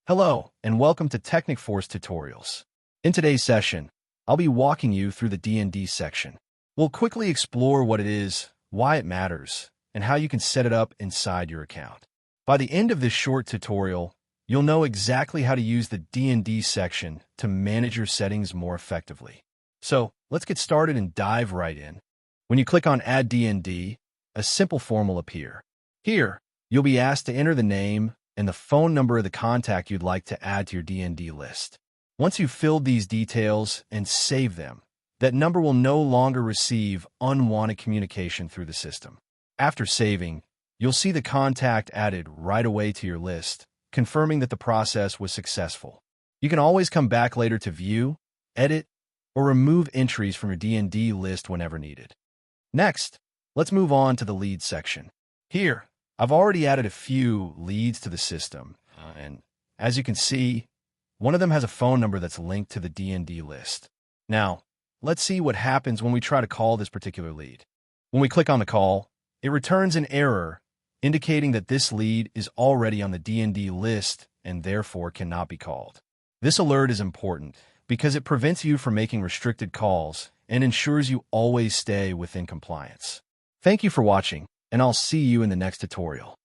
Hello, and welcome to Technic Force Tutorials. In today's session, I'll be walking you through the DnD section. We'll quickly explore what it is, why it matters, and how you can set it up inside your account. By the end of this short tutorial, you'll know exactly how to use the DnD section to manage your settings more effectively. So, let's get started and dive right in. When you click on Add DnD, a simple form will appear. Here, you'll be asked to enter the name and the phone number of the contact you'd like to add to your DnD list. Once you've filled these details and save them, that number will no longer receive unwanted communication through the system. After saving, you'll see the contact added right away to your list, confirming that the process was successful. You can always come back later to view, edit, or remove entries from your DnD list whenever needed. Next, let's move on to the leads section. Here, I've already added a few leads to the system, and as you can see, one of them has a phone number that's linked to the DnD list. Now, let's see what happens when we try to call this particular lead. When we click on the call, it returns an error indicating that this lead is already on the DnD list and therefore cannot be called. This alert is important because it prevents you from making restricted calls and ensures you always stay within compliance. Thank you for watching, and I'll see you in the next tutorial.